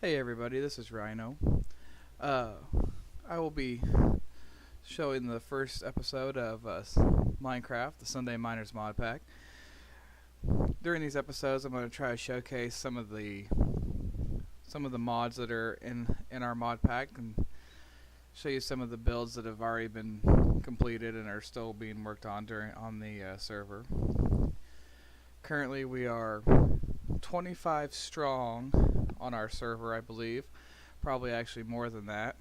Hey everybody, this is Rhino. Uh, I will be showing the first episode of Minecraft, the Sunday Miners mod pack. During these episodes, I'm going to try to showcase some of the mods that are in our mod pack and show you some of the builds that have already been completed and are still being worked on on the server. Currently, we are 25 strong on our server, I believe. Probably actually more than that.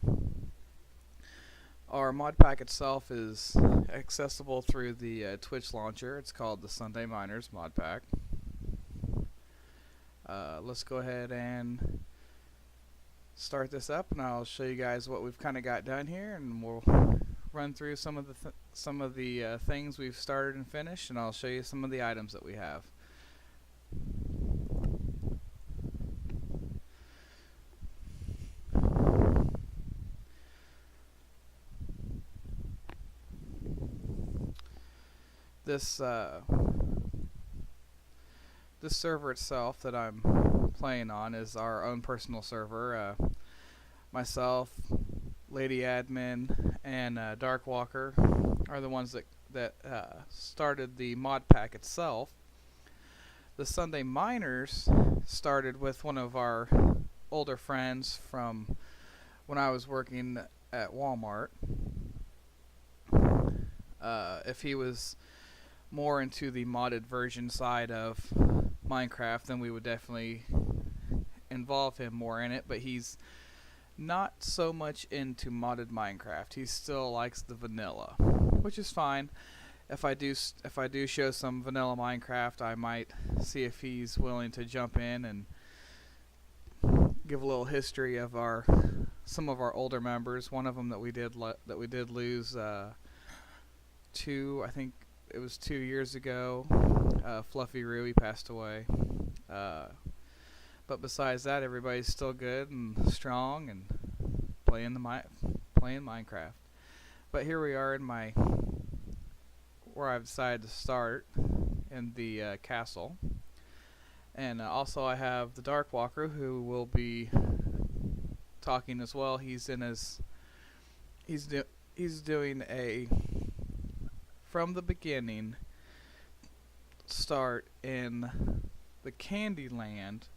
Our mod pack itself is accessible through the Twitch launcher. It's called the Sunday Miners mod pack. Let's go ahead and start this up, and I'll show you guys what we've kind of got done here, and we'll run through some of the things we've started and finished, and I'll show you some of the items that we have. This this server itself that I'm playing on is our own personal server. Myself, Lady Admin, and Darkwalker are the ones that started the mod pack itself. The Sunday Miners started with one of our older friends from when I was working at Walmart. If he was more into the modded version side of Minecraft, then we would definitely involve him more in it, but he's not so much into modded Minecraft. He still likes the vanilla, which is fine. If I do show some vanilla Minecraft, I might see if he's willing to jump in and give a little history of some of our older members. One of them that we did lose I think it was 2 years ago. Fluffy Roo, he passed away. But besides that, everybody's still good and strong and playing Minecraft. But here we are in where I've decided to start in the castle. And also I have the Darkwalker, who will be talking as well. He's doing a from the beginning start in the Candyland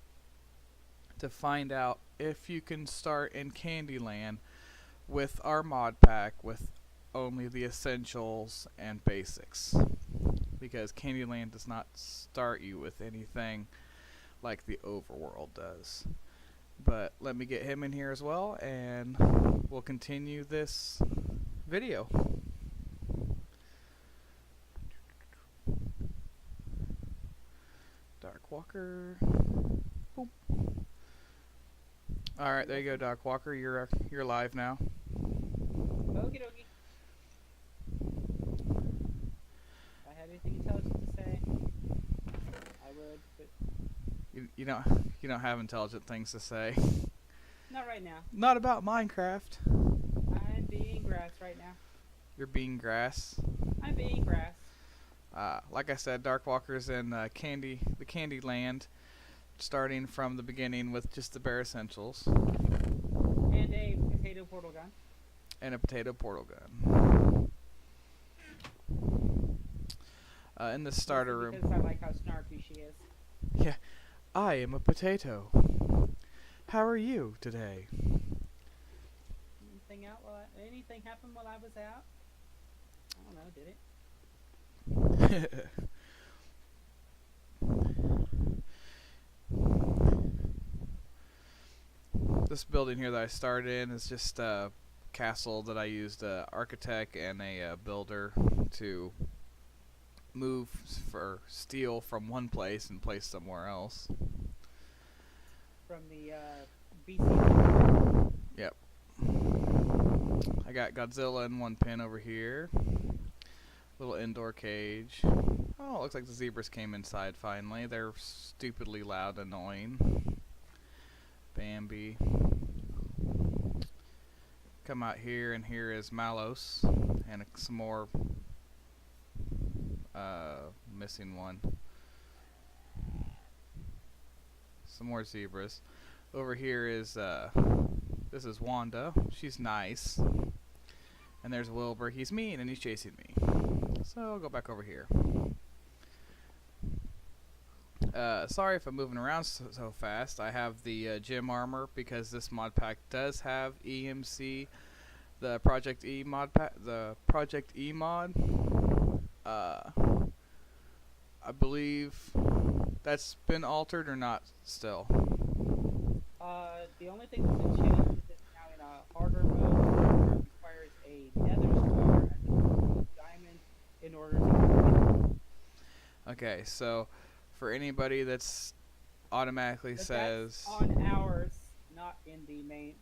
to find out if you can start in Candyland with our mod pack with only the essentials and basics, because Candyland does not start you with anything like the overworld does. But let me get him in here as well, and we'll continue this video. Darkwalker. Boom. All right, there you go, Darkwalker. You're live now. Okie dokie. If I had anything intelligent to say, I would, but You don't have intelligent things to say. not right now. Not about Minecraft. I'm being grass right now. You're being grass. I'm being grass. Like I said, Darkwalker's in the Candyland, starting from the beginning with just the bare essentials. And a potato portal gun. And a potato portal gun. In the starter room. Because I like how snarky she is. Yeah, I am a potato. How are you today? Anything happen while I was out? I don't know, did it? This building here that I started in is just a castle that I used an architect and a builder to move for steel from one place and place somewhere else. From the BC. Yep. I got Godzilla in one pen over here. Little indoor cage. Oh, it looks like the zebras came inside finally. They're stupidly loud and annoying. Bambi. Come out here, and here is Malos. And some more missing one. Some more zebras. Over here is this is Wanda. She's nice. And there's Wilbur. He's mean and he's chasing me. So I'll go back over here. Sorry if I'm moving around so fast. I have the gym armor because this mod pack does have EMC, the Project E mod the Project E mod. I believe that's been altered or not still. The only thing that's been changed is it's now in a harder mode where it requires a nether star and a diamond in order to complete it. Okay, so for anybody that's automatically But says that's on ours, not in the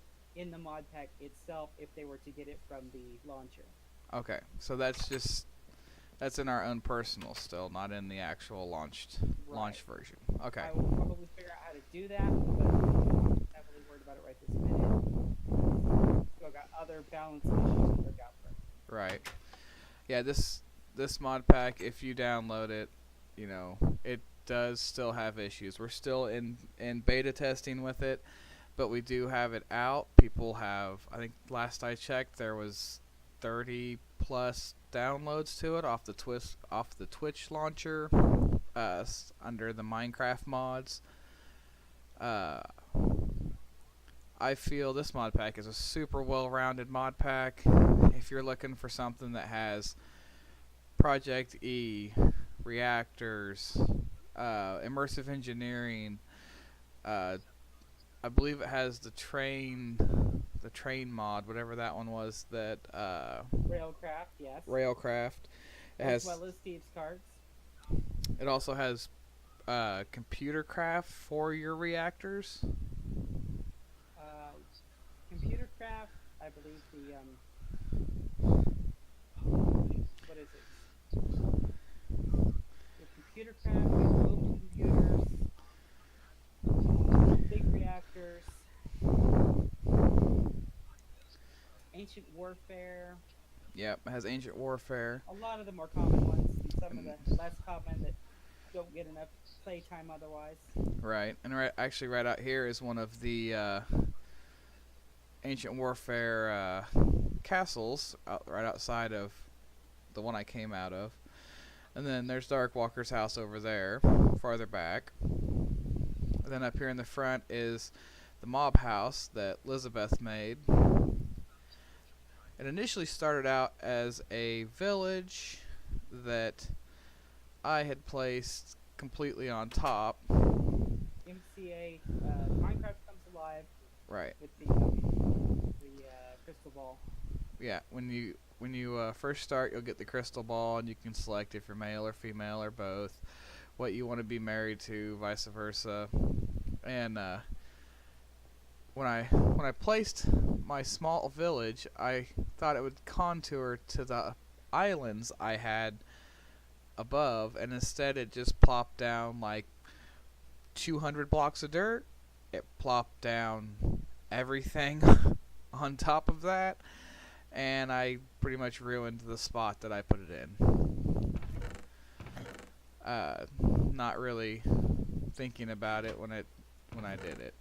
mod pack itself if they were to get it from the launcher. okay, so that's in our own personal still, not in the actual launch Right. version. Okay. I will probably figure out how to do that, but I'm not heavily worried about it right this minute. Still got other balance issues to work out first. Right. Yeah, this mod pack, if you download it, you know, it does still have issues. We're still in beta testing with it, but we do have it out. People have, I think last I checked, there was 30 plus downloads to it off the Twitch launcher, under the Minecraft mods. I feel this mod pack is a super well-rounded mod pack. If you're looking for something that has Project E, reactors, immersive engineering, I believe it has the train mod, whatever that one was, that Railcraft, yes. Railcraft. It As has. well as Thieves' Cards. It also has computer craft for your reactors. Computer craft, I believe the what is it? The computer craft, open computers, big reactors, ancient warfare. Yep, it has ancient warfare. A lot of the more common ones, and some of the less common that don't get enough playtime otherwise. Right, and actually right out here is one of the ancient warfare castles right outside of the one I came out of. And then there's Darkwalker's house over there, farther back. And then up here in the front is the mob house that Elizabeth made. It initially started out as a village that I had placed completely on top. MCA, Minecraft comes alive Right. with the crystal ball. Yeah, when you first start, you'll get the crystal ball, and you can select if you're male or female or both, what you want to be married to, vice versa. And when I placed my small village, I thought it would contour to the islands I had above, and instead it just plopped down like 200 blocks of dirt. It plopped down everything on top of that, and I pretty much ruined the spot that I put it in. Not really thinking about it when I did it.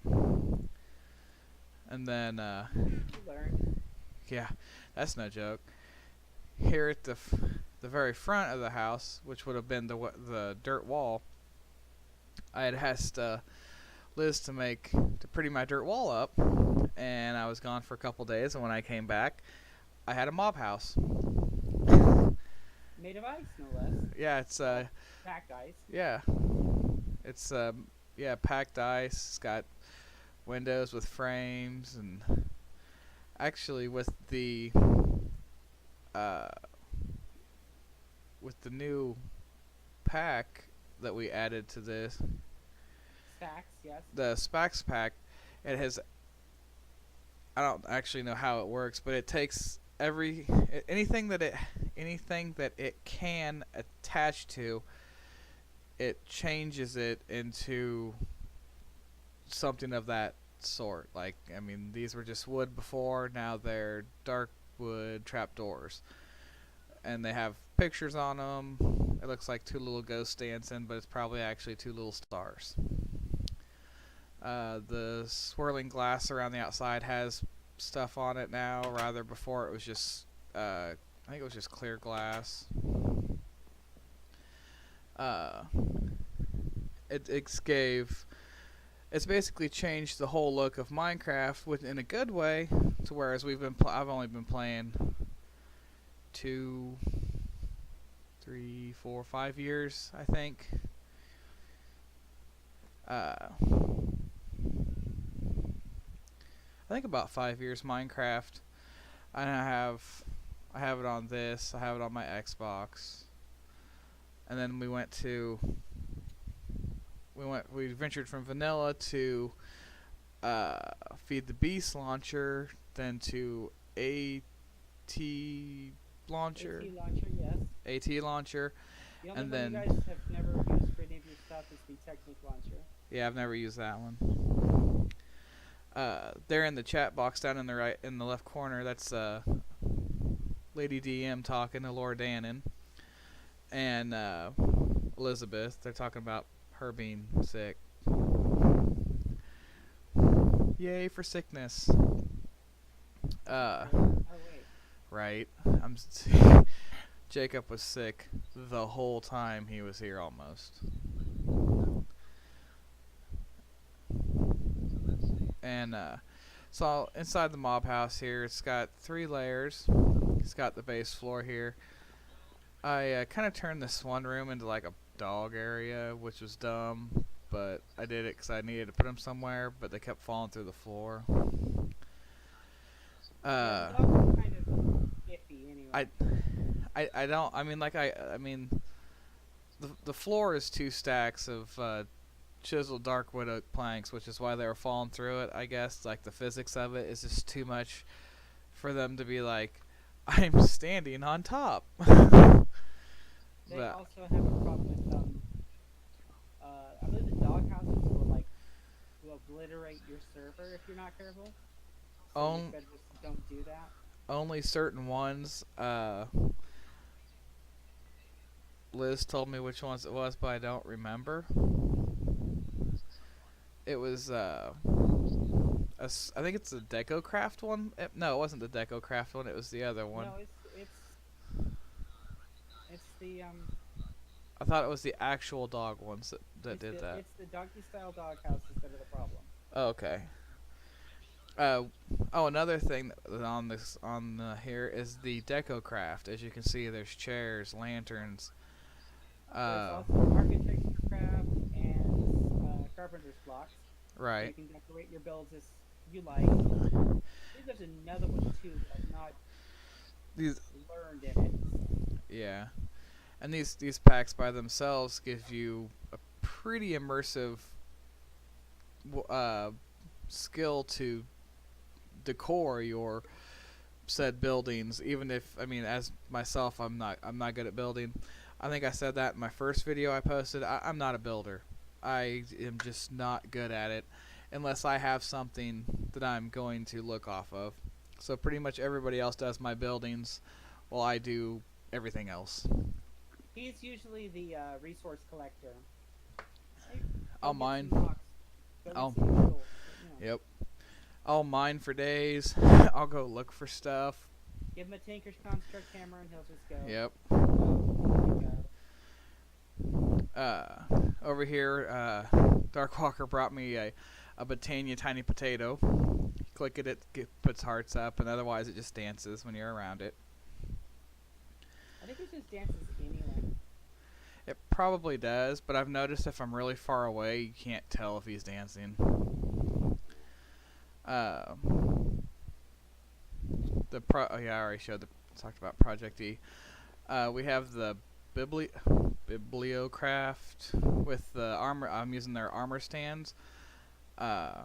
And then You learn. yeah, that's no joke. Here at the very front of the house, which would have been the dirt wall, I had asked Liz to pretty my dirt wall up, and I was gone for a couple days. And when I came back, I had a mob house. Made of ice, no less. Yeah, it's Packed ice. yeah, it's packed ice. It's got windows with frames, and actually with the new pack that we added to this, Stacks, yes. the Spax pack, it has, I don't actually know how it works, but it takes anything that it can attach to, it changes it into something of that sort. Like, I mean, these were just wood before, now they're dark wood trapdoors, and they have pictures on them. It looks like two little ghosts dancing, but it's probably actually two little stars. The swirling glass around the outside has stuff on it now. Rather, before it was just, I think it was just clear glass. It's basically changed the whole look of Minecraft in a good way. To whereas I've only been playing 2, 3, 4, 5 years, I think. I think about 5 years Minecraft. And I have it on this. I have it on my Xbox. And then we ventured from vanilla to Feed the Beast launcher, then to AT launcher. AT launcher, yes. AT launcher. The only And one then you guys have never used for any of your stuff is the Technic launcher. yeah, I've never used that one. There in the chat box down in the left corner, that's Lady DM talking to Laura Dannon and Elizabeth. They're talking about her being sick. Yay for sickness. Oh wait. Right. Jacob was sick the whole time he was here almost. And so inside the mob house here, it's got 3 layers. It's got the base floor here. I kind of turned this one room into like a dog area, which was dumb, but I did it because I needed to put them somewhere, but they kept falling through the floor. Yeah, the dogs are kind of iffy anyway. The floor is 2 stacks of chiseled dark wood oak planks, which is why they were falling through it. I guess like the physics of it is just too much for them to be like, I'm standing on top. They But also have a problem with I believe the dog houses will obliterate your server if you're not careful. So you better just don't do that. only certain ones. Liz told me which ones it was, but I don't remember. It was I think it's the DecoCraft one. No, it wasn't the DecoCraft one. It was the other one. No, it's the I thought it was the actual dog ones that did that. It's the doggy style dog houses that are the problem. Oh, okay. Another thing on here is the DecoCraft. As you can see, there's chairs, lanterns. There's also architecture craft and carpenter's blocks. Right. So you can decorate your builds as you like. I think there's another one too that I've not learned in it. Yeah. And these packs by themselves give you a pretty immersive skill to decor your said buildings. Even if as myself, I'm not good at building. I think I said that in my first video I posted. I'm not a builder. I am just not good at it unless I have something that I'm going to look off of. So pretty much everybody else does my buildings while I do everything else. He's usually the resource collector. I'll mine. Yep. I'll mine for days. I'll go look for stuff. Give him a Tinker's Construct hammer and he'll just go. Yep. Over here, Darkwalker brought me a Botania Tiny Potato. You click it, it puts hearts up, and otherwise it just dances when you're around it. I think it just dances anyway. It probably does, but I've noticed if I'm really far away, you can't tell if he's dancing. I already talked about Project E. We have the Bibliocraft with the armor. I'm using their armor stands. I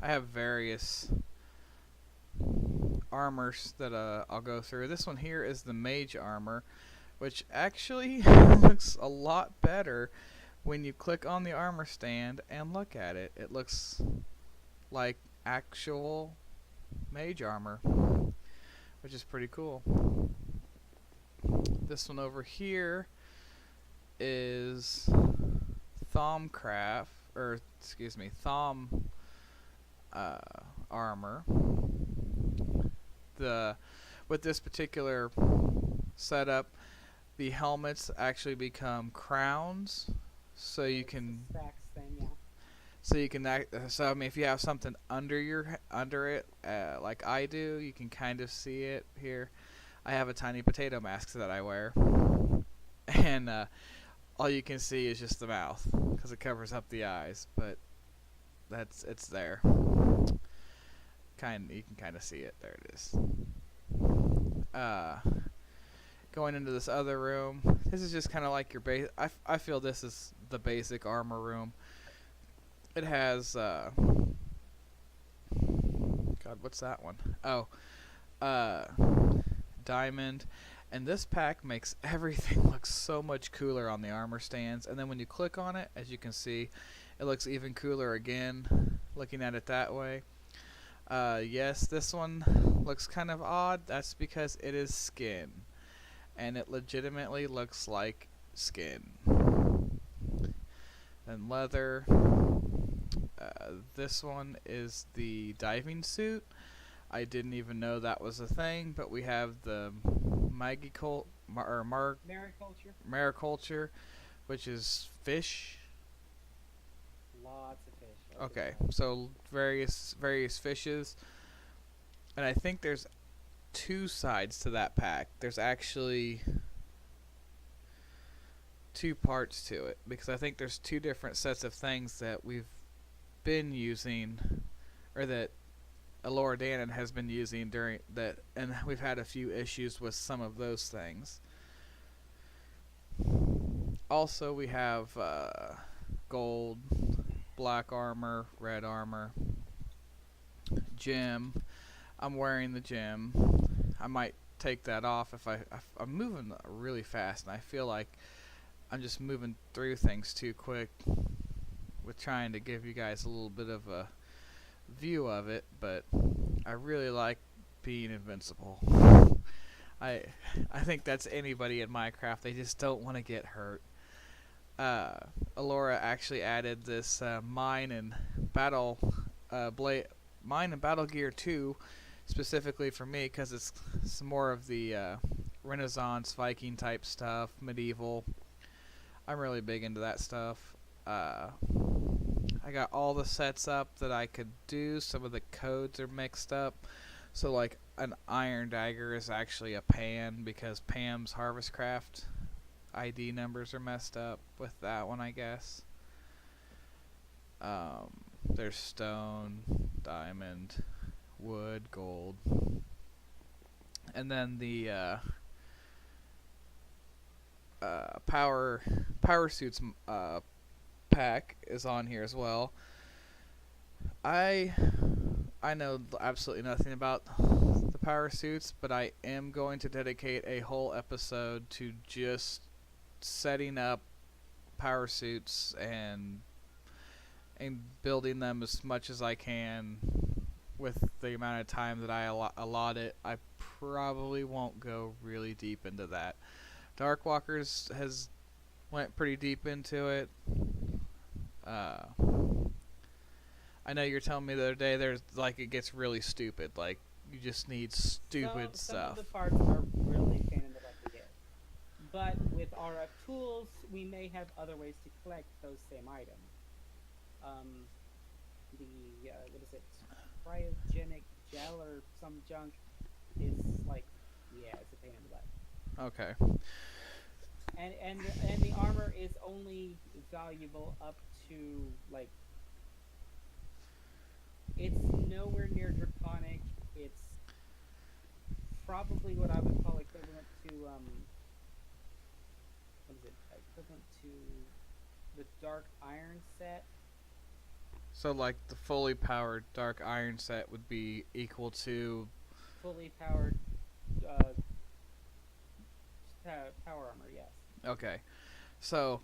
have various armors that I'll go through. This one here is the mage armor, which actually looks a lot better when you click on the armor stand and look at it. It looks like actual mage armor, which is pretty cool. This one over here is Thaumcraft, or excuse me, Thom uh, armor. The With this particular setup, the helmets actually become crowns, so you It's the can Sax thing, yeah. so I mean, if you have something under it, like I do, you can kind of see it here. I have a tiny potato mask that I wear, and all you can see is just the mouth because it covers up the eyes. But it's there. You can kind of see it. There it is. Uh, Going into this other room. This is just kind of like your base. I feel this is the basic armor room. It has God, what's that one? Oh, uh, diamond. And this pack makes everything look so much cooler on the armor stands. And then when you click on it, as you can see, it looks even cooler again, looking at it that way. Yes, this one looks kind of odd. That's because it is skin. And it legitimately looks like skin. Then leather. This one is the diving suit. I didn't even know that was a thing, but we have the mariculture, which is fish. Lots of fish. Okay, so various fishes, and I think there's two sides to that pack. There's actually two parts to it because I think there's two different sets of things that we've been using, or that Elora Danon has been using during that, and we've had a few issues with some of those things. Also, we have gold, black armor, red armor, gem. I'm wearing the gem. I might take that off if I'm moving really fast, and I feel like I'm just moving through things too quick with trying to give you guys a little bit of a view of it, but I really like being invincible. I think that's anybody in Minecraft. They just don't want to get hurt. Elora actually added this mine and battle gear 2 specifically for me because it's more of the Renaissance Viking type stuff, medieval. I'm really big into that stuff. I got all the sets up that I could do. Some of the codes are mixed up. So like an iron dagger is actually a Pan because Pam's Harvestcraft ID numbers are messed up with that one, I guess. There's stone, diamond, wood, gold. And then the power suits pack is on here as well. I know absolutely nothing about the power suits, but I am going to dedicate a whole episode to just setting up power suits and building them as much as I can with the amount of time that I allot it. I probably won't go really deep into that. Darkwalkers has went pretty deep into it. I know you're telling me the other day there's like it gets really stupid. Like you just need stupid Some stuff. of the parts are really pain in the butt to get. But with RF tools, we may have other ways to collect those same items. What is it? Cryogenic gel or some junk is like, yeah, it's a pain in the butt. Okay. And the armor is only valuable up to like, it's nowhere near draconic. It's probably what I would call equivalent to what is it? Equivalent to the Dark Iron set. So like the fully powered Dark Iron set would be equal to fully powered power armor, yes. Okay. So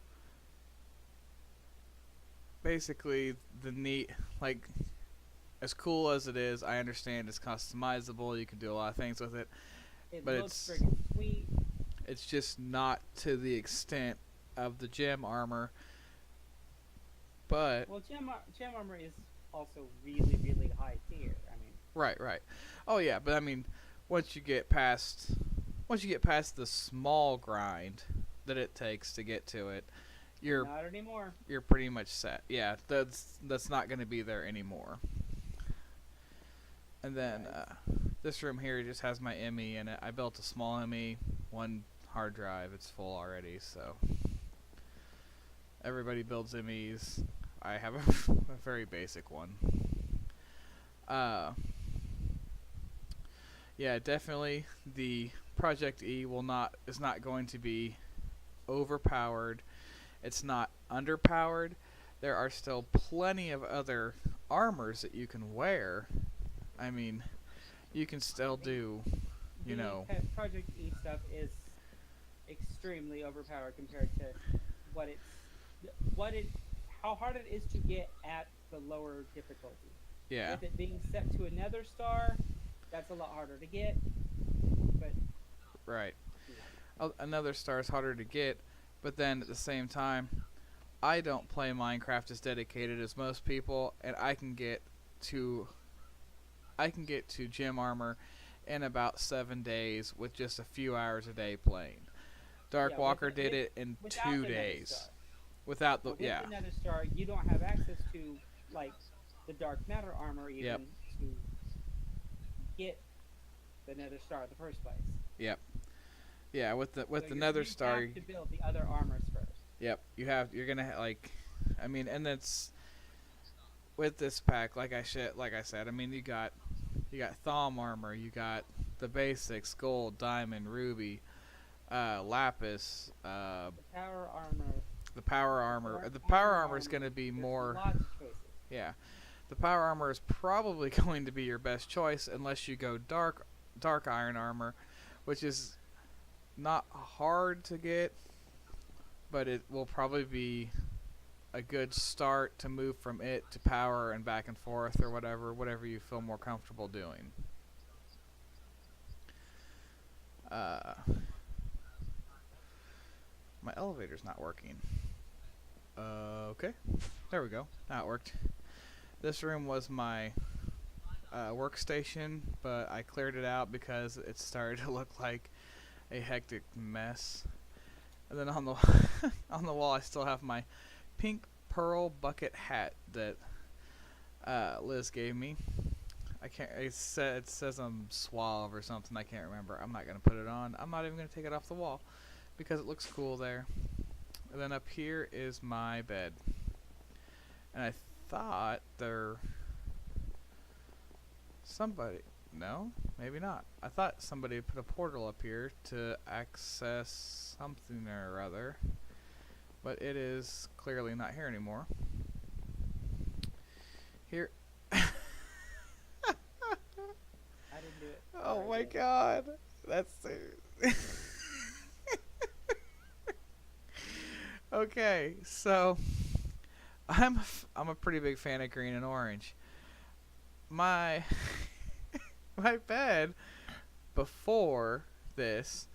basically like as cool as it is, I understand it's customizable, you can do a lot of things with it. It but looks friggin' sweet. It's just not to the extent of the gem armor. But Well, gem armor is also really, really high tier. I mean, right, right. Oh yeah, but I mean, once you get past once you get past the small grind that it takes to get to it, you're not anymore. you're pretty much set. Yeah, that's not going to be there anymore. And then Right. this room here just has my ME in it. I built a small ME, one hard drive. It's full already, so everybody builds MEs. I have a very basic one. Uh, yeah, definitely the Project E is not going to be overpowered. It's not underpowered. There are still plenty of other armors that you can wear. I mean, you can still do, you know. Project E stuff is extremely overpowered compared to what it's what it how hard it is to get at the lower difficulty. Yeah. With it being set to a nether star, that's a lot harder to get. But Right. you know, Another star is harder to get, but then at the same time, I don't play Minecraft as dedicated as most people, and to I can get to gem armor in about 7 days with just a few hours a day playing. Dark yeah, Walker did it in without 2 days. Nether star. Without the But with yeah. the nether star, you don't have access to like the dark matter armor even Yep. to get the nether star in the first place. Yep. Yeah, with the So Nether you Star. have to build the other armors first. Yep, you're gonna like, I mean, and it's with this pack, like I said. I mean, you got Thom armor, you got the basics, gold, diamond, ruby, lapis, The power armor. the power armor. Dark The power iron armor is gonna be There's more, lots of choices. yeah. The power armor is probably going to be your best choice unless you go dark iron armor, which is not hard to get, but it will probably be a good start to move from it to power and back and forth or whatever you feel more comfortable doing. My elevator's not working. Okay, there we go. Now it worked. This room was my workstation, but I cleared it out because it started to look like a hectic mess. And then on the on the wall, I still have my pink pearl bucket hat that Liz gave me. I can't. It says I'm suave or something. I can't remember. I'm not gonna put it on. I'm not even gonna take it off the wall because it looks cool there. And then up here is my bed. And I thought somebody. No, maybe not. I thought somebody put a portal up here to access something or other, but it is clearly not here anymore. Here. I didn't do it. Oh Sorry, my guys. god. That's okay, so I'm a pretty big fan of green and orange. My my bed before this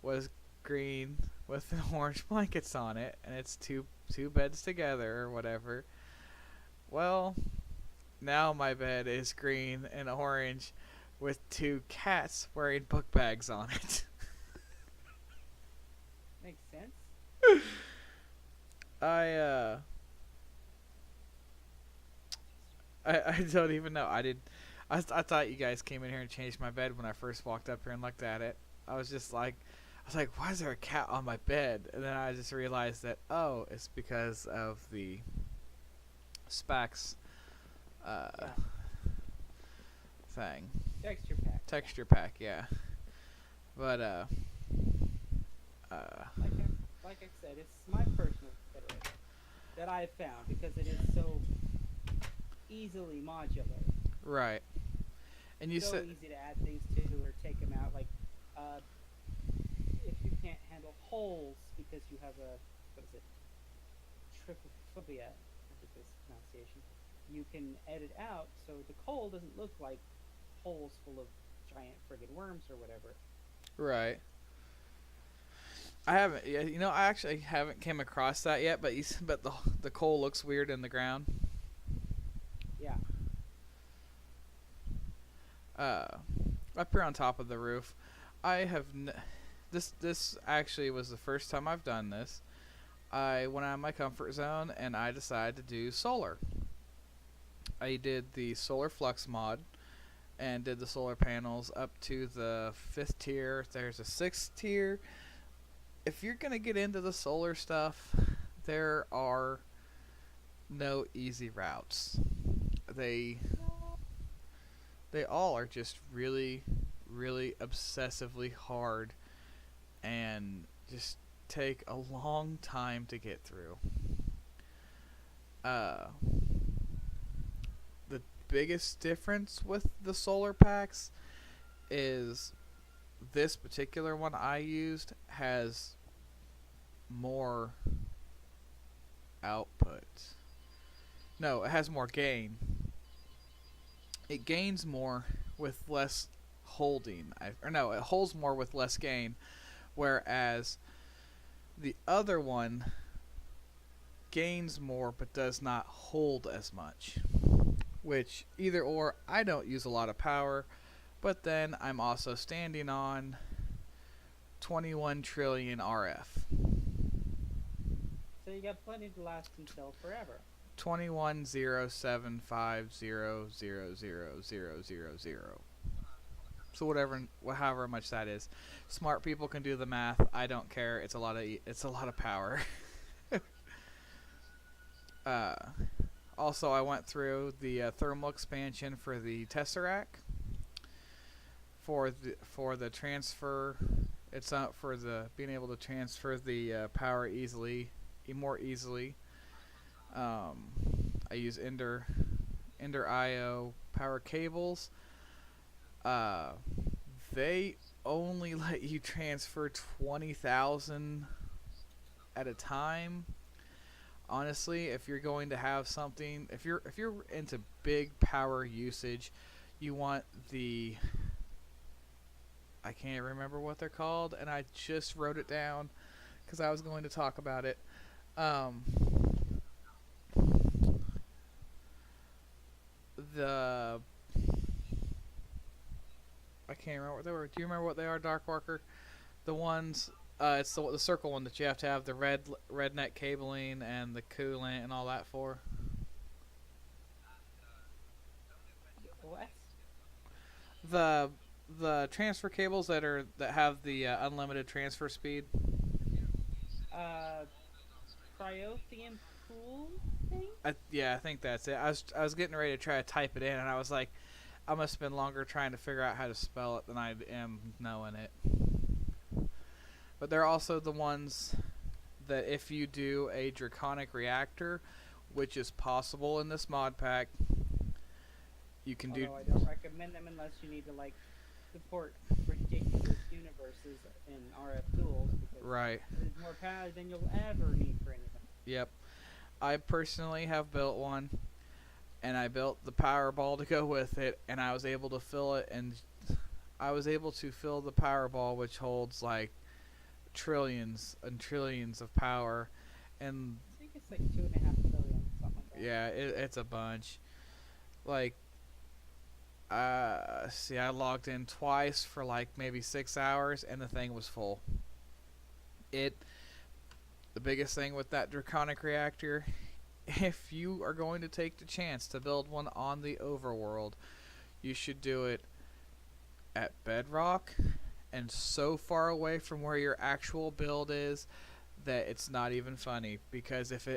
was green with orange blankets on it, and it's two beds together or whatever. Well, now my bed is green and orange with two cats wearing book bags on it. Makes sense. I don't even know. I thought you guys came in here and changed my bed when I first walked up here and looked at it. I was like, why is there a cat on my bed? And then I just realized that, oh, it's because of the Spax Yeah. thing. Texture pack. Texture pack, yeah. But Like I said, it's my personal favorite that I've found because it is so easily modular. right. And you So said easy to add things to or take them out. Like, if you can't handle holes because you have a trypophobia, I think this pronunciation, you can edit out so the coal doesn't look like holes full of giant friggin' worms or whatever. right. I haven't. Yeah, I actually haven't came across that yet. But but the coal looks weird in the ground. Yeah. Uh, Up here on top of the roof, I have this actually was the first time I've done this. I went out of my comfort zone and I decided to do solar. I did the solar flux mod and did the solar panels up to the 5th tier. There's a 6th tier. If you're going to get into the solar stuff, there are no easy routes. They all are just really really obsessively hard and just take a long time to get through. Uh the biggest difference with the solar packs is this particular one I used has more output. No, it has more gain. It gains more with less holding. Or no, it holds more with less gain. Whereas the other one gains more but does not hold as much. Which, either or, I don't use a lot of power. But then I'm also standing on 21 trillion RF. So you got plenty to last until forever. 21,075,000,000. So however much that is. Smart people can do the math. I don't care. It's a lot of power. Also, I went through the thermal expansion for the Tesseract. For the transfer, it's not for the being able to transfer the power more easily. I use Ender IO power cables. They only let you transfer 20,000 at a time. Honestly, if you're going to have something, if you're into big power usage, you want the, I can't remember what they're called, and I just wrote it down because I was going to talk about it. The I can't remember what they were. Do you remember what they are, Dark Walker? The ones, it's the circle one that you have to have the red net cabling and the coolant and all that for. What? The transfer cables that have the unlimited transfer speed. Cryothium pool thing? I think that's it. I was getting ready to try to type it in, and I was like, I must spend longer trying to figure out how to spell it than I am knowing it. But they're also the ones that if you do a draconic reactor, which is possible in this mod pack, you can do. Although I don't recommend them unless you need to support ridiculous universes in RF tools. Because Right. there's more power than you'll ever need for anything. Yep. I personally have built one, and I built the Powerball to go with it, and I was able to fill it, and I was able to fill the Powerball, which holds like trillions and trillions of power, and I think it's like 2.5 billion, something like that. yeah, it's a bunch. Like, see, I logged in twice for like maybe 6 hours, and the thing was full. The biggest thing with that draconic reactor, if you are going to take the chance to build one on the overworld, you should do it at bedrock and so far away from where your actual build is that it's not even funny, because if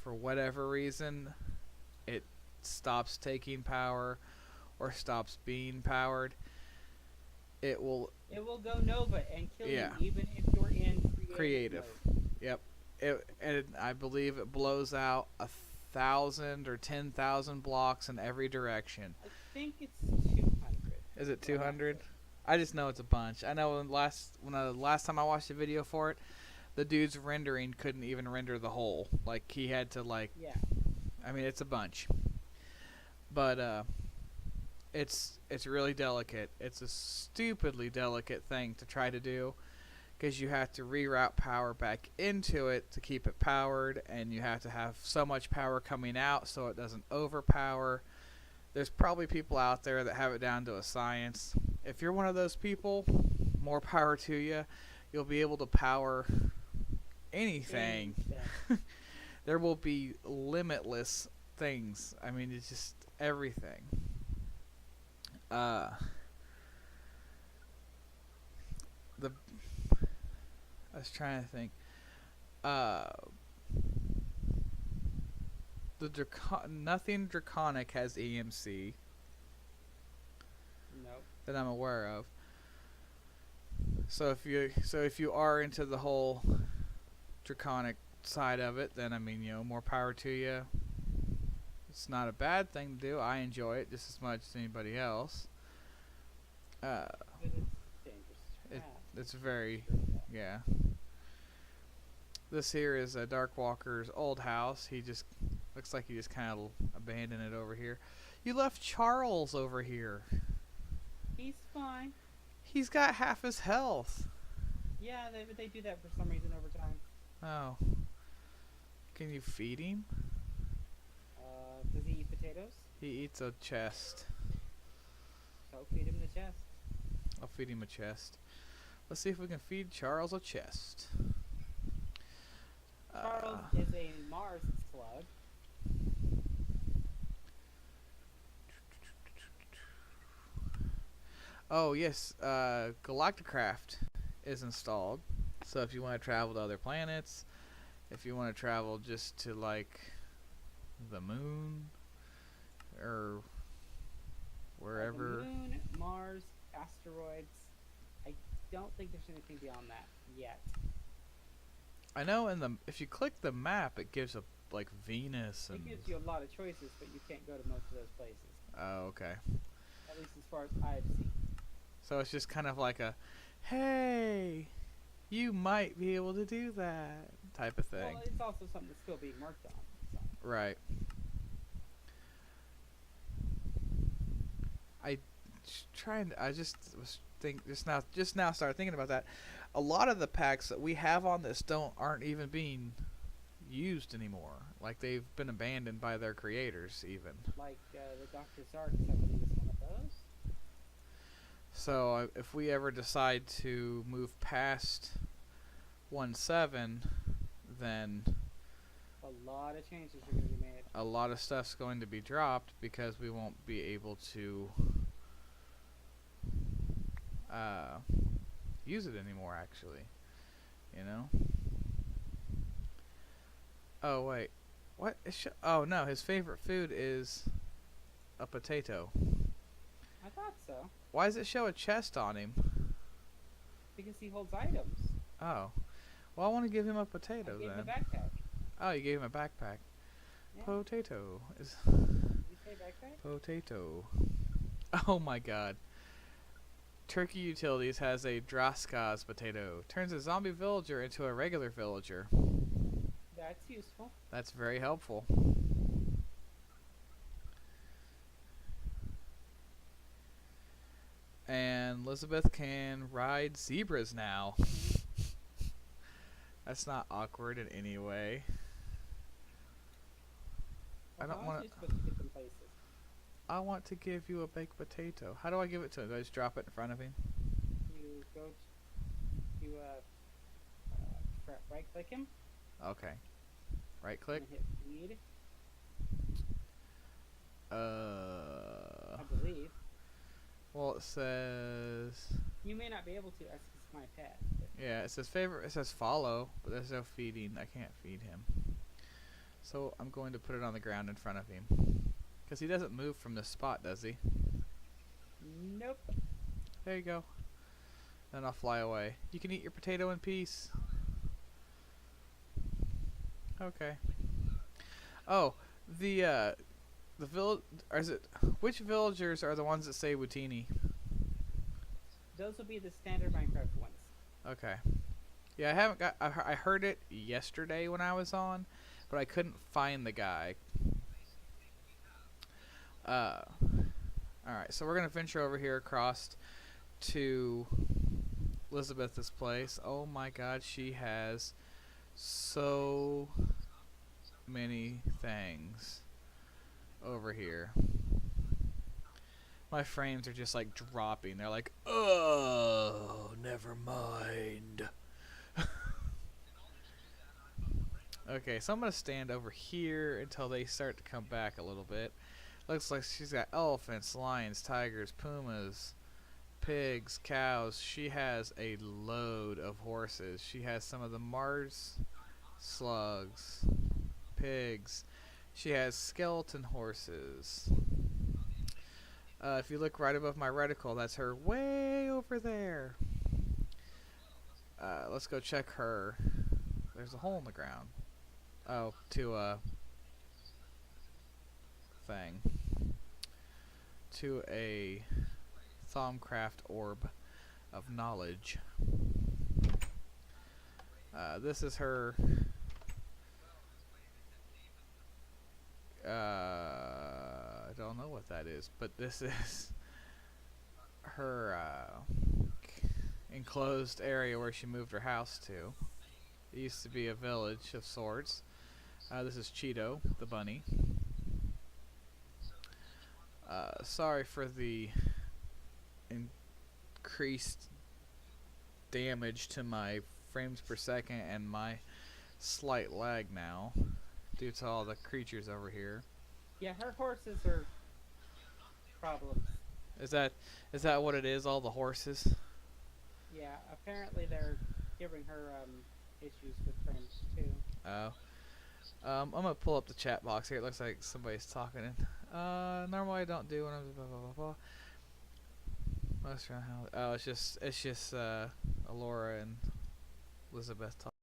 for whatever reason it stops taking power or stops being powered, it will go Nova and kill Yeah. you even if you're in creative mode. Yep. And I believe it blows out 1,000 or 10,000 blocks in every direction. I think it's 200. Is it 200? I just know it's a bunch. I know the last time I watched a video for it, the dude's rendering couldn't even render the whole. Like, he had to Yeah. I mean, it's a bunch. But it's really delicate. It's a stupidly delicate thing to try to do, because you have to reroute power back into it to keep it powered, and you have to have so much power coming out so it doesn't overpower. There's probably people out there that have it down to a science. If you're one of those people, more power to you. You'll be able to power anything. There will be limitless things. I mean, it's just everything. The I was trying to think. Nothing Draconic has EMC Nope. that I'm aware of. So if you are into the whole Draconic side of it, then I mean, more power to you. It's not a bad thing to do. I enjoy it just as much as anybody else. But it's dangerous. It's very, yeah. This here is a Darkwalker's old house. He just looks like he just kind of abandoned it over here. You left Charles over here. He's fine. He's got half his health. Yeah, they do that for some reason over time. Oh. Can you feed him? Does he eat potatoes? He eats a chest. So feed him the chest. I'll feed him a chest. Let's see if we can feed Charles a chest. Charles is a Mars slug. Oh yes, Galacticraft is installed. So if you want to travel to other planets, if you want to travel just to like the moon or wherever. The moon, Mars, asteroids. I don't think there's anything beyond that yet. I know if you click the map, it gives a like Venus and. It gives you a lot of choices, but you can't go to most of those places. Oh, okay. At least as far as I've seen. So it's just kind of like a, hey, you might be able to do that type of thing. Well, it's also something that's still being worked on. So. Right. I just now started thinking about that. A lot of the packs that we have on this aren't even being used anymore. Like they've been abandoned by their creators even. Like the Dr. Zarks, I believe is one of those. So if we ever decide to move past 1.7, then a lot of changes are going to be made. A lot of stuff's going to be dropped because we won't be able to use it anymore, actually. Oh wait, what? Oh no, his favorite food is a potato. I thought so. Why does it show a chest on him? Because he holds items. Oh, well, I want to give him a potato I gave then. him a backpack. Oh, you gave him a backpack. Yeah. Potato is Did you say backpack? potato. Oh my God. Turkey Utilities has a Draskaz potato. Turns a zombie villager into a regular villager. That's useful. That's very helpful. And Elizabeth can ride zebras now. That's not awkward in any way. I don't want to. Supposed to get them places. I want to give you a baked potato. How do I give it to him? Do I just drop it in front of him? You go. You right click him. Okay. Right click. And hit feed. I believe. Well, it says. You may not be able to. That's just my pet. Yeah, it says favorite. It says follow, but there's no feeding. I can't feed him. So I'm going to put it on the ground in front of him. Because he doesn't move from this spot, does he? Nope. There you go. Then I'll fly away. You can eat your potato in peace. Okay. Oh, which villagers are the ones that say Wutini? Those will be the standard Minecraft ones. Okay. Yeah, I haven't got. I heard it yesterday when I was on, but I couldn't find the guy. Alright, so we're gonna venture over here across to Elizabeth's place. Oh my god, she has so many things over here. My frames are just like dropping. They're like, oh, never mind. Okay, so I'm gonna stand over here until they start to come back a little bit. Looks like she's got elephants, lions, tigers, pumas, pigs, cows. She has a load of horses. She has some of the Mars slugs, pigs. She has skeleton horses. If you look right above my reticle, that's her way over there. Let's go check her. There's a hole in the ground. Oh, to a thing. To a Thaumcraft orb of knowledge. This is her. I don't know what that is, but this is her enclosed area where she moved her house to. It used to be a village of sorts. This is Cheeto, the bunny. Sorry for the increased damage to my frames per second and my slight lag now due to all the creatures over here. Yeah, her horses are problems. Is that what it is? All the horses? Yeah, apparently they're giving her issues with frames too. Oh. I'm gonna pull up the chat box here. It looks like somebody's talking. Normally I don't do when I'm blah blah blah blah. Most around how? Oh, it's just Alora and Elizabeth talking.